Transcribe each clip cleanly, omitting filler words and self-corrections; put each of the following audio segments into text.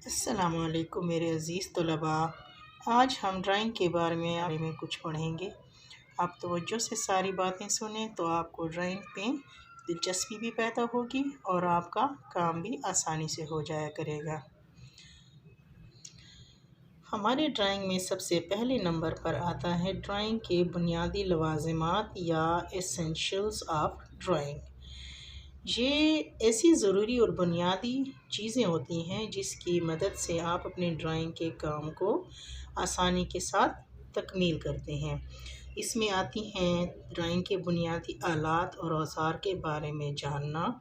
अस्सलामुअलैकुम मेरे अज़ीज़ तलबा। आज हम ड्राइंग के बारे में कुछ पढ़ेंगे। आप तवज्जो से सारी बातें सुने तो आपको ड्राइंग में दिलचस्पी भी पैदा होगी और आपका काम भी आसानी से हो जाया करेगा। हमारे ड्राइंग में सबसे पहले नंबर पर आता है ड्राइंग के बुनियादी लवाज़िमात या एसेंशियल्स ऑफ ड्राइंग। ये ऐसी ज़रूरी और बुनियादी चीज़ें होती हैं जिसकी मदद से आप अपने ड्राइंग के काम को आसानी के साथ तकमील करते हैं। इसमें आती हैं ड्राइंग के बुनियादी आलात और औज़ार के बारे में जानना,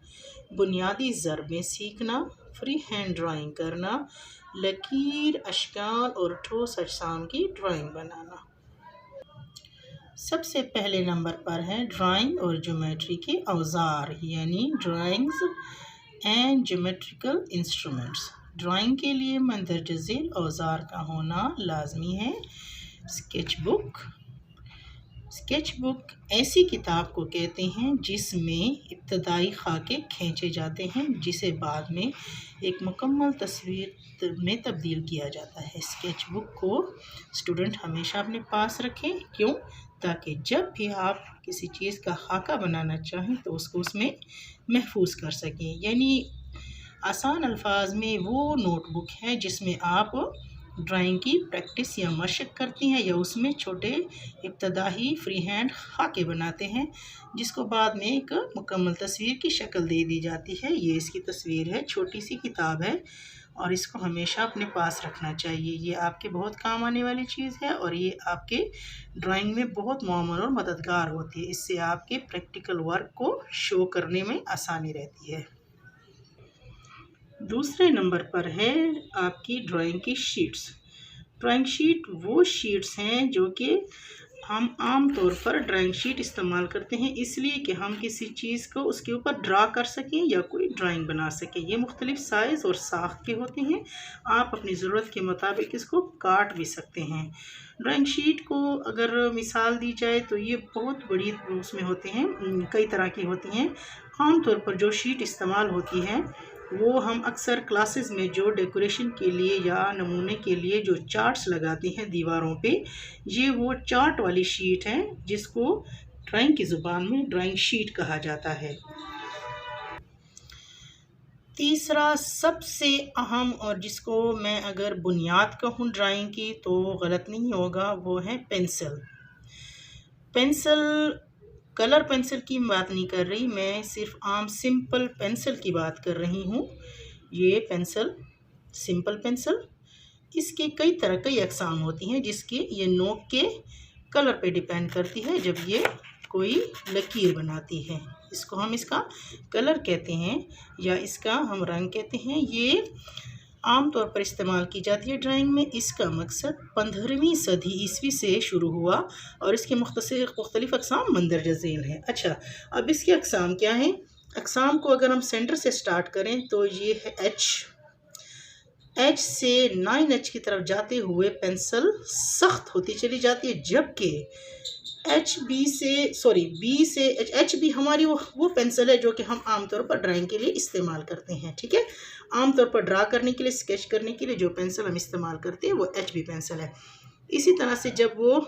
बुनियादी ज़रबें सीखना, फ्री हैंड ड्राइंग करना, लकीर, अशकाल और ठोस अजसाम की ड्राइंग बनाना। सबसे पहले नंबर पर है ड्राइंग और ज्योमेट्री के औज़ार यानी drawings and geometrical instruments. Drawing के लिए मंदरज झेल औज़ार का होना लाजमी है। स्केचबुक ऐसी किताब को कहते हैं जिसमें इब्तदाई खाके खींचे जाते हैं जिसे बाद में एक मुकम्मल तस्वीर में तब्दील किया जाता है। स्केचबुक को स्टूडेंट हमेशा अपने पास रखें। क्यों? ताकि जब भी आप किसी चीज़ का खाका बनाना चाहें तो उसको उसमें महफूज कर सकें। यानी आसान अल्फाज में वो नोटबुक है जिसमें आप ड्राइंग की प्रैक्टिस या मशक करती हैं या उसमें छोटे इब्तदाई फ्री हैंड खाके बनाते हैं जिसको बाद में एक मुकम्मल तस्वीर की शक्ल दे दी जाती है। ये इसकी तस्वीर है, छोटी सी किताब है और इसको हमेशा अपने पास रखना चाहिए। ये आपके बहुत काम आने वाली चीज़ है और ये आपके ड्राइंग में बहुत मुआवन और मददगार होती है। इससे आपके प्रैक्टिकल वर्क को शो करने में आसानी रहती है। दूसरे नंबर पर है आपकी ड्राइंग की शीट्स। ड्राइंग शीट वो शीट्स हैं जो कि हम आम तौर पर ड्राइंग शीट इस्तेमाल करते हैं इसलिए कि हम किसी चीज़ को उसके ऊपर ड्रा कर सकें या कोई ड्राइंग बना सकें। ये मुख्तलिफ साइज़ और साख्त के होते हैं। आप अपनी ज़रूरत के मुताबिक इसको काट भी सकते हैं। ड्राइंग शीट को अगर मिसाल दी जाए तो ये बहुत बड़ी उसमें होते हैं, कई तरह की होती हैं। आम तौर पर जो शीट इस्तेमाल होती है वो हम अक्सर क्लासेस में जो डेकोरेशन के लिए या नमूने के लिए जो चार्ट्स लगाते हैं दीवारों पे, ये वो चार्ट वाली शीट है जिसको ड्राइंग की ज़ुबान में ड्राइंग शीट कहा जाता है। तीसरा सबसे अहम और जिसको मैं अगर बुनियाद कहूँ ड्राइंग की तो गलत नहीं होगा, वो है पेंसिल। कलर पेंसिल की बात नहीं कर रही, मैं सिर्फ आम सिंपल पेंसिल की बात कर रही हूँ। ये पेंसिल सिंपल पेंसिल, इसके कई अक़साम होती हैं जिसकी ये नोक के कलर पे डिपेंड करती है। जब ये कोई लकीर बनाती है इसको हम इसका कलर कहते हैं या इसका हम रंग कहते हैं। ये आम तौर पर इस्तेमाल की जाती है ड्राइंग में। इसका मकसद 15वीं सदी ईस्वी से शुरू हुआ और इसके मुख्तलिफ अक़साम मंदरज झेल हैं। अच्छा, अब इसके अक़साम क्या हैं? अक़साम को अगर हम सेंटर से स्टार्ट करें तो ये है एच से 9H की तरफ जाते हुए पेंसिल सख्त होती चली जाती है, जबकि एच बी हमारी वो पेंसिल है जो कि हम आमतौर पर ड्राइंग के लिए इस्तेमाल करते हैं। ठीक है, आमतौर पर ड्रा करने के लिए, स्केच करने के लिए जो पेंसिल हम इस्तेमाल करते हैं वो HB पेंसिल है। इसी तरह से जब वो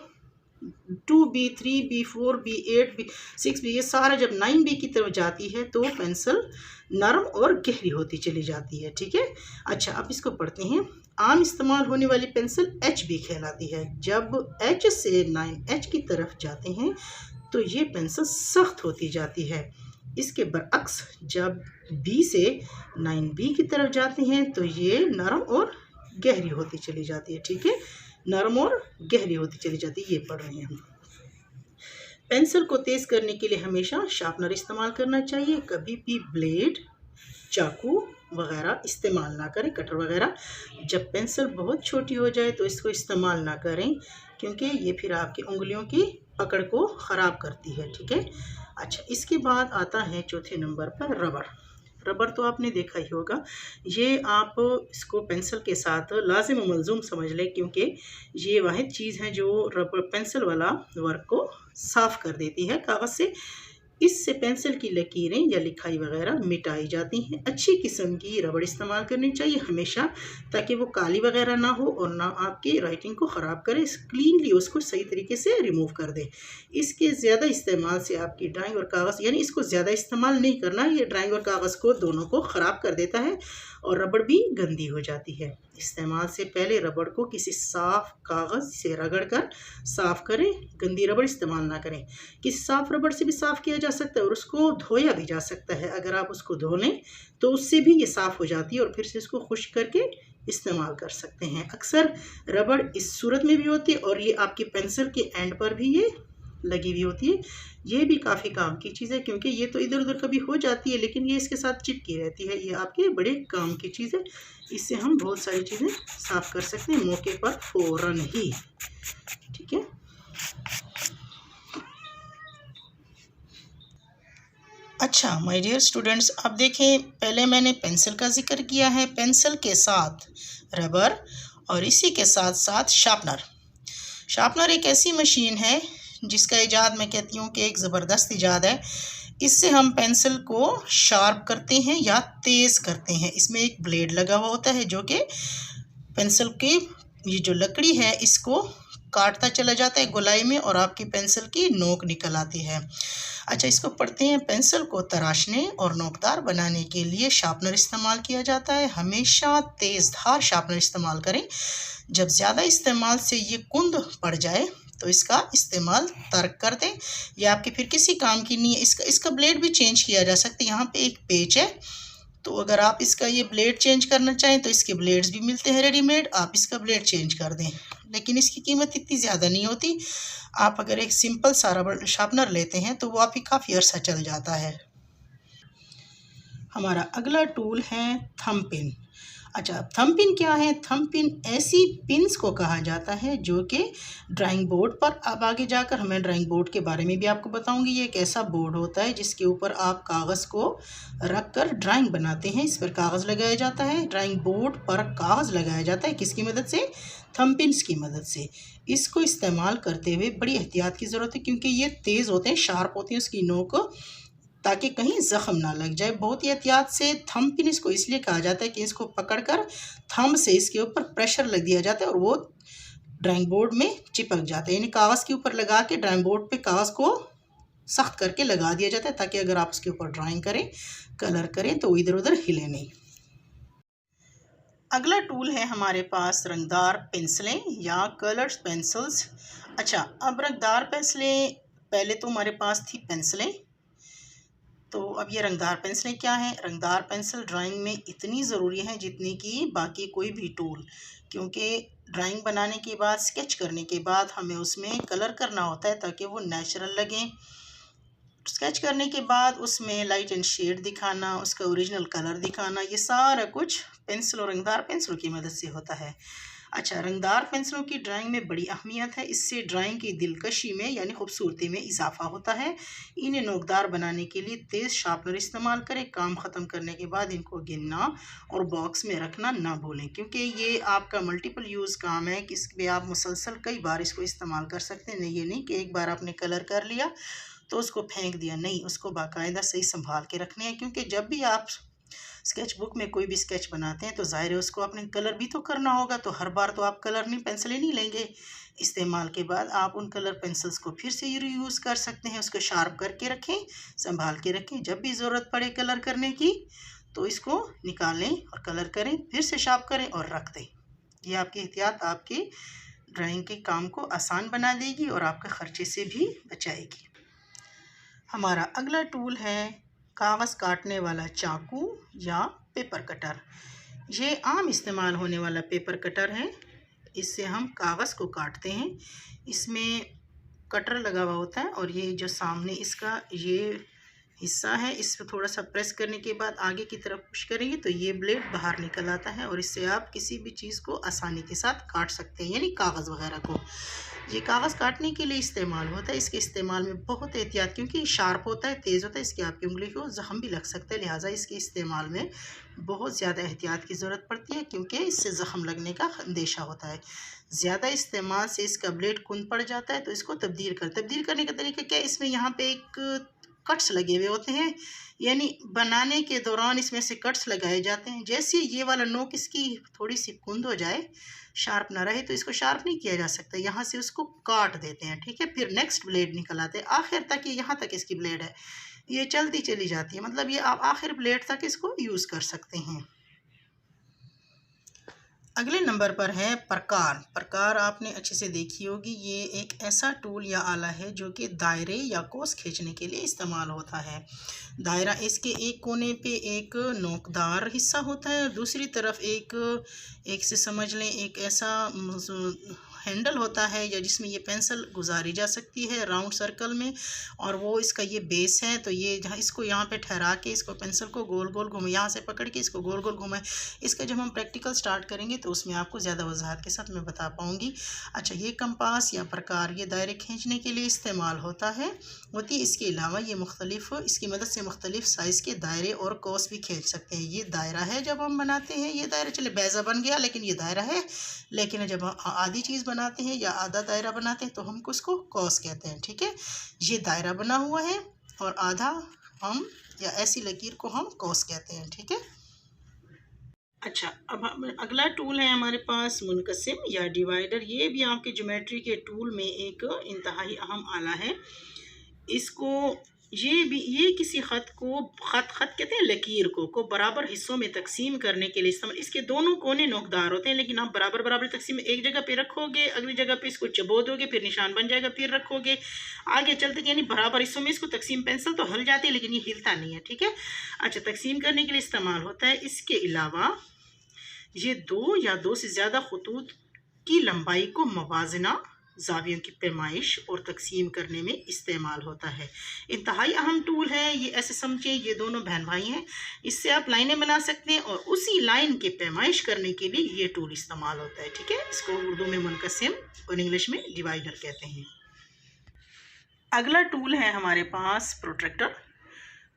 2B, 3B, 4B, 8B, 6B ये सारा जब 9B की तरफ जाती है तो पेंसिल नरम और गहरी होती चली जाती है। ठीक है, अच्छा अब इसको पढ़ते हैं। आम इस्तेमाल होने वाली पेंसिल HB कहलाती है। जब H से 9H की तरफ जाते हैं तो ये पेंसिल सख्त होती जाती है। इसके बरअक्स जब B से 9B की तरफ जाते हैं तो ये नरम और गहरी होती चली जाती है। ठीक है, नरम और गहरी होती चली जाती है। ये पढ़ रहे हैं हम। पेंसिल को तेज़ करने के लिए हमेशा शार्पनर इस्तेमाल करना चाहिए। कभी भी ब्लेड, चाकू वगैरह इस्तेमाल ना करें, कटर वगैरह। जब पेंसिल बहुत छोटी हो जाए तो इसको इस्तेमाल ना करें क्योंकि ये फिर आपकी उंगलियों की पकड़ को ख़राब करती है। ठीक है, अच्छा इसके बाद आता है चौथे नंबर पर रबड़। रबड़ तो आपने देखा ही होगा। ये आप इसको पेंसिल के साथ लाजिम व मलजूम समझ लें क्योंकि ये वाहिद चीज़ है जो रबड़ पेंसिल वाला वर्क को साफ़ कर देती है कागज़ से। इससे पेंसिल की लकीरें या लिखाई वगैरह मिटाई जाती हैं। अच्छी किस्म की रबड़ इस्तेमाल करनी चाहिए हमेशा, ताकि वो काली वगैरह ना हो और ना आपकी राइटिंग को ख़राब करे। क्लीनली उसको सही तरीके से रिमूव कर दें। इसके ज़्यादा इस्तेमाल से आपकी ड्राइंग और कागज़, यानी इसको ज़्यादा इस्तेमाल नहीं करना, ये ड्राइंग और कागज़ को दोनों को ख़राब कर देता है और रबड़ भी गंदी हो जाती है। इस्तेमाल से पहले रबड़ को किसी साफ़ कागज़ से रगड़ कर साफ़ करें। गंदी रबड़ इस्तेमाल ना करें। किसी साफ़ रबड़ से भी साफ़ किया जा सकता है और उसको धोया भी जा सकता है। अगर आप उसको धो लें तो उससे भी ये साफ़ हो जाती है और फिर से इसको खुश्क करके इस्तेमाल कर सकते हैं। अक्सर रबड़ इस सूरत में भी होती है और ये आपकी पेंसिल के एंड पर भी ये लगी हुई होती है। ये भी काफ़ी काम की चीज़ है, क्योंकि ये तो इधर उधर कभी हो जाती है लेकिन ये इसके साथ चिपकी रहती है। ये आपके बड़े काम की चीज़ है। इससे हम बहुत सारी चीज़ें साफ़ कर सकते हैं मौके पर फ़ौरन ही। ठीक है। अच्छा माय डियर स्टूडेंट्स, अब देखें, पहले मैंने पेंसिल का जिक्र किया है, पेंसिल के साथ रबर और इसी के साथ साथ शार्पनर। शार्पनर एक ऐसी मशीन है जिसका इजाद मैं कहती हूँ कि एक ज़बरदस्त इजाद है। इससे हम पेंसिल को शार्प करते हैं या तेज़ करते हैं। इसमें एक ब्लेड लगा हुआ होता है जो कि पेंसिल की ये जो लकड़ी है इसको काटता चला जाता है गोलाई में और आपकी पेंसिल की नोक निकल आती है। अच्छा, इसको पढ़ते हैं। पेंसिल को तराशने और नोकदार बनाने के लिए शार्पनर इस्तेमाल किया जाता है। हमेशा तेज़ धार शार्पनर इस्तेमाल करें। जब ज़्यादा इस्तेमाल से ये कुंद पड़ जाए तो इसका इस्तेमाल तर्क कर दें। यह आपके फिर किसी काम की नहीं है। इसका ब्लेड भी चेंज किया जा सकता है। यहाँ पे एक पेच है, तो अगर आप इसका ये ब्लेड चेंज करना चाहें तो इसके ब्लेड्स भी मिलते हैं रेडीमेड, आप इसका ब्लेड चेंज कर दें। लेकिन इसकी कीमत इतनी ज़्यादा नहीं होती। आप अगर एक सिंपल सा रबड़ शार्पनर लेते हैं तो वो आपकी काफ़ी अर्सा चल जाता है। हमारा अगला टूल है थंब पिन। अच्छा, थंब पिन क्या है? थंब पिन ऐसी पिन्स को कहा जाता है जो कि ड्राइंग बोर्ड पर, अब आगे जाकर मैं ड्राइंग बोर्ड के बारे में भी आपको बताऊंगी। ये एक ऐसा बोर्ड होता है जिसके ऊपर आप कागज़ को रख कर ड्राइंग बनाते हैं। इस पर कागज़ लगाया जाता है। ड्राइंग बोर्ड पर कागज़ लगाया जाता है किसकी मदद से? थंब पिन्स की मदद से। इसको इस्तेमाल करते हुए बड़ी एहतियात की ज़रूरत है, क्योंकि ये तेज़ होते हैं, शार्प होते हैं उसकी नोक, ताकि कहीं ज़ख़म ना लग जाए। बहुत ही एहतियात से थंब पिन इसको इसलिए कहा जाता है कि इसको पकड़कर थंब से इसके ऊपर प्रेशर लग दिया जाता है और वो ड्राइंग बोर्ड में चिपक जाता है। यानी कागज़ के ऊपर लगा के ड्राइंग बोर्ड पे कागज़ को सख्त करके लगा दिया जाता है, ताकि अगर आप उसके ऊपर ड्राइंग करें, कलर करें तो इधर उधर हिले नहीं। अगला टूल है हमारे पास रंगदार पेंसिलें या कलर्स पेंसिल्स। अच्छा, अब रंगदार पेंसिलें, पहले तो हमारे पास थी पेंसिलें, तो अब ये रंगदार पेंसिलें क्या हैं? रंगदार पेंसिल ड्राइंग में इतनी ज़रूरी है जितनी कि बाकी कोई भी टूल, क्योंकि ड्राइंग बनाने के बाद, स्केच करने के बाद हमें उसमें कलर करना होता है ताकि वो नेचुरल लगे। स्केच करने के बाद उसमें लाइट एंड शेड दिखाना, उसका ओरिजिनल कलर दिखाना, ये सारा कुछ पेंसिल और रंगदार पेंसिलों की मदद से होता है। अच्छा, रंगदार पेंसिलों की ड्राइंग में बड़ी अहमियत है। इससे ड्राइंग की दिलकशी में यानी खूबसूरती में इजाफा होता है। इन्हें नोकदार बनाने के लिए तेज़ शार्पनर इस्तेमाल करें। काम ख़त्म करने के बाद इनको गिनना और बॉक्स में रखना ना भूलें, क्योंकि ये आपका मल्टीपल यूज़ काम है कि इसमें आप मुसलसल कई बार इसको इस्तेमाल कर सकते हैं। नहीं, ये नहीं कि एक बार आपने कलर कर लिया तो उसको फेंक दिया, नहीं, उसको बाकायदा सही संभाल के रखने हैं। क्योंकि जब भी आप स्केच बुक में कोई भी स्केच बनाते हैं तो ज़ाहिर है उसको आपने कलर भी तो करना होगा, तो हर बार तो आप कलर नहीं, पेंसिलें नहीं लेंगे। इस्तेमाल के बाद आप उन कलर पेंसिल्स को फिर से रीयूज़ कर सकते हैं। उसको शार्प करके रखें, संभाल के रखें। जब भी ज़रूरत पड़े कलर करने की तो इसको निकालें और कलर करें, फिर से शार्प करें और रख दें। ये आपकी एहतियात आपके ड्राइंग के काम को आसान बना देगी और आपके ख़र्चे से भी बचाएगी। हमारा अगला टूल है कागज़ काटने वाला चाकू या पेपर कटर। ये आम इस्तेमाल होने वाला पेपर कटर है। इससे हम कागज़ को काटते हैं। इसमें कटर लगा हुआ होता है और ये जो सामने इसका ये हिस्सा है, इस पर थोड़ा सा प्रेस करने के बाद आगे की तरफ पुश करेंगे तो ये ब्लेड बाहर निकल आता है और इससे आप किसी भी चीज़ को आसानी के साथ काट सकते हैं, यानी कागज़ वगैरह को। ये कागज़ काटने के लिए इस्तेमाल होता है। इसके इस्तेमाल में बहुत एहतियात, क्योंकि शार्प होता है, तेज़ होता है, इसकी आपकी उंगली को ज़ख़म भी लग सकता है, लिहाजा इसके इस्तेमाल में बहुत ज़्यादा एहतियात की ज़रूरत पड़ती है, क्योंकि इससे ज़ख़म लगने का अंदेशा होता है। ज़्यादा इस्तेमाल से इसका ब्लेड कुंद पड़ जाता है, तो इसको तब्दील करने का तरीका क्या है? इसमें यहाँ पे एक कट्स लगे हुए होते हैं, यानी बनाने के दौरान इसमें से कट्स लगाए जाते हैं। जैसे ये वाला नोक इसकी थोड़ी सी कुंद हो जाए, शार्प ना रहे, तो इसको शार्प नहीं किया जा सकता, यहाँ से उसको काट देते हैं, ठीक है। फिर नेक्स्ट ब्लेड निकल आते हैं, आखिर तक ये यहाँ तक इसकी ब्लेड है, ये चलती चली जाती है, मतलब ये आप आखिर ब्लेड तक इसको यूज़ कर सकते हैं। अगले नंबर पर है प्रकार। प्रकार आपने अच्छे से देखी होगी, ये एक ऐसा टूल या आला है जो कि दायरे या कोस खींचने के लिए इस्तेमाल होता है। दायरा, इसके एक कोने पे एक नोकदार हिस्सा होता है, दूसरी तरफ एक से समझ लें एक ऐसा हैंडल होता है या जिसमें ये पेंसिल गुजारी जा सकती है राउंड सर्कल में, और वो इसका ये बेस है। तो ये जहाँ इसको यहाँ पे ठहरा के इसको पेंसिल को गोल गोल घुमाए, यहाँ से पकड़ के इसको गोल गोल घुमाए। इसका जब हम प्रैक्टिकल स्टार्ट करेंगे तो उसमें आपको ज़्यादा वजाहत के साथ मैं बता पाऊँगी। अच्छा, ये कंपास या प्रकार ये दायरे खींचने के लिए इस्तेमाल होती है। इसके अलावा ये इसकी मदद से मुख्तलिफ साइज़ के दायरे और कोस भी खींच सकते हैं। ये दायरा है जब हम बनाते हैं, ये दायरा चले बैज़ा बन गया लेकिन ये दायरा है, लेकिन जब हम आधी चीज़ बनाते हैं या आधा दायरा बनाते हैं तो हम उसको कॉस कहते हैं, ठीक है। ये दायरा बना हुआ है और आधा हम या ऐसी लकीर को हम कॉस कहते हैं, ठीक है। अच्छा, अब हम अगला टूल है हमारे पास मुनकसिम या डिवाइडर। ये भी आपके ज्योमेट्री के टूल में एक इंतहाई अहम आला है। इसको ये किसी खत कहते हैं, लकीर को बराबर हिस्सों में तकसीम करने के लिए इस्तेमाल। इसके दोनों कोने नोकदार होते हैं, लेकिन आप बराबर बराबर तकसीम एक जगह पे रखोगे, अगली जगह पे इसको चबो दोगे, फिर निशान बन जाएगा, फिर रखोगे, आगे चलते यानी बराबर हिस्सों में इसको तकसीम। पेंसिल तो हिल जाती है लेकिन ये हिलता नहीं है, ठीक है। अच्छा, तकसीम करने के लिए इस्तेमाल होता है। इसके अलावा ये दो या दो से ज़्यादा खतूत की लंबाई को मवाजना, ज़ावियों की पैमाइश और तकसीम करने में इस्तेमाल होता है। इंतहाई अहम टूल है ये, ऐसे समझिए ये दोनों बहन भाई हैं, इससे आप लाइनें बना सकते हैं और उसी लाइन की पैमाइश करने के लिए ये टूल इस्तेमाल होता है, ठीक है। इसको उर्दू में मुनकसिम और इंग्लिश में डिवाइडर कहते हैं। अगला टूल है हमारे पास प्रोट्रैक्टर।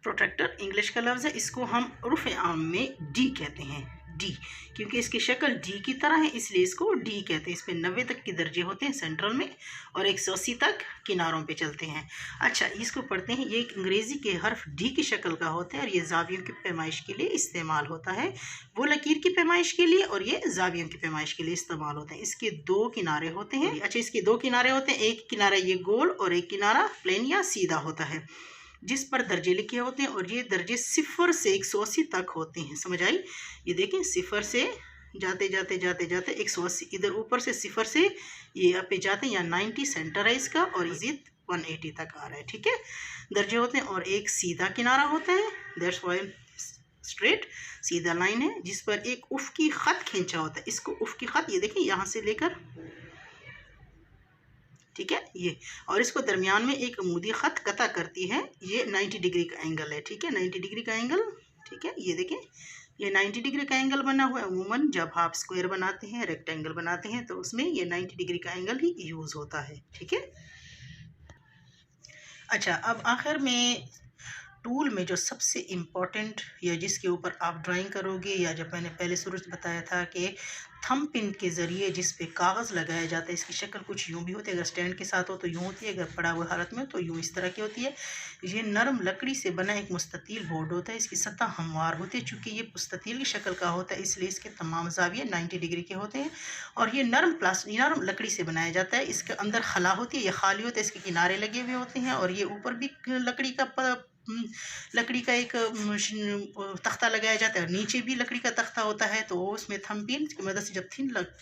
प्रोट्रैक्टर इंग्लिश का लफ्ज़ है, इसको हम उर्फ़ आम में डी कहते हैं। डी, क्योंकि इसकी शक्ल डी की तरह है इसलिए इसको डी कहते हैं। इसमें 90 तक के दर्जे होते हैं सेंट्रल में और 180 तक किनारों पे चलते हैं। अच्छा, इसको पढ़ते हैं। ये एक अंग्रेज़ी के हर्फ डी की शक्ल का होता है और ये ज़ावियों की पैमाइश के लिए इस्तेमाल होता है। वो लकीर की पैमाइश के लिए और ये ज़ावियों की पैमाइश के लिए इस्तेमाल होते हैं। इसके दो किनारे होते हैं। अच्छा, इसके दो किनारे होते हैं, एक किनारा ये गोल और एक किनारा प्लेन या सीधा होता है, जिस पर दर्जे लिखे होते हैं और ये दर्जे 0 से 180 तक होते हैं। समझ आई? ये देखें, 0 से जाते जाते जाते जाते 180, इधर ऊपर से 0 से ये यहाँ पे जाते हैं, या 90 सेंटर है इसका और इजित 180 तक आ रहा है, ठीक है। दर्जे होते हैं और एक सीधा किनारा होता है, दैट्स वाई स्ट्रेट सीधा लाइन है, जिस पर एक उफ की खत खींचा होता है। इसको उफ की खत, ये देखें यहाँ से लेकर, ठीक है, ये, और इसको दरमियान में एक अमूदी खत कता करती है। ये 90 डिग्री का एंगल है, ठीक है, 90 डिग्री का एंगल, ठीक है। ये देखें, ये 90 डिग्री का एंगल बना हुआ है। अमूमन जब आप स्क्वायर बनाते हैं, रेक्टेंगल बनाते हैं, तो उसमें ये 90 डिग्री का एंगल ही यूज़ होता है, ठीक है। अच्छा, अब आखिर में टूल में जो सबसे इम्पॉर्टेंट या जिसके ऊपर आप ड्राइंग करोगे, या जब मैंने पहले शुरू से बताया था कि थंब पिन के ज़रिए जिस पे कागज़ लगाया जाता है, इसकी शक्ल कुछ यूँ भी होती है, अगर स्टैंड के साथ हो तो यूँ होती है, अगर पड़ा हुआ हालत में तो यूँ इस तरह की होती है। ये नरम लकड़ी से बना एक मुस्ततील बोर्ड होता है, इसकी सतह हमवार होती है। चूँकि ये मुस्ततील की शक्ल का होता है इसलिए इसके तमाम ज़ाविये 90 डिग्री के होते हैं और ये नरम लकड़ी से बनाया जाता है। इसके अंदर खला होती है, ये खाली होता है, इसके किनारे लगे हुए होते हैं और ये ऊपर भी लकड़ी का एक तख्ता लगाया जाता है और नीचे भी लकड़ी का तख्ता होता है। तो उसमें थंब पिन की मदद से जब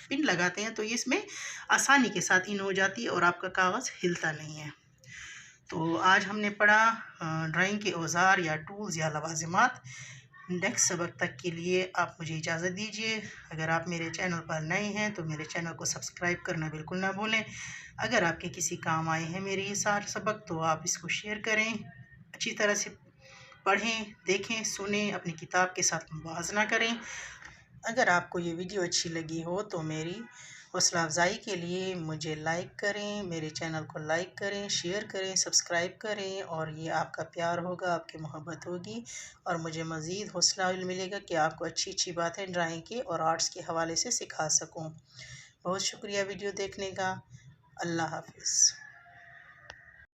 पिन लगाते हैं तो ये इसमें आसानी के साथ इन हो जाती है और आपका कागज़ हिलता नहीं है। तो आज हमने पढ़ा ड्राइंग के औज़ार या टूल्स या लवाज़िमात। नेक्स्ट सबक तक के लिए आप मुझे इजाज़त दीजिए। अगर आप मेरे चैनल पर नए हैं तो मेरे चैनल को सब्सक्राइब करना बिल्कुल ना भूलें। अगर आपके किसी काम आए हैं मेरे ये सारे सबक तो आप इसको शेयर करें, अच्छी तरह से पढ़ें, देखें, सुनें, अपनी किताब के साथ मुवाज़ना करें। अगर आपको ये वीडियो अच्छी लगी हो तो मेरी हौसला अफजाई के लिए मुझे लाइक करें, मेरे चैनल को लाइक करें, शेयर करें, सब्सक्राइब करें, और ये आपका प्यार होगा, आपकी मोहब्बत होगी और मुझे मज़ीद हौसला मिलेगा कि आपको अच्छी बातें ड्राइंग के और आर्ट्स के हवाले से सिखा सकूं। बहुत शुक्रिया वीडियो देखने का। अल्लाह हाफ़िज़।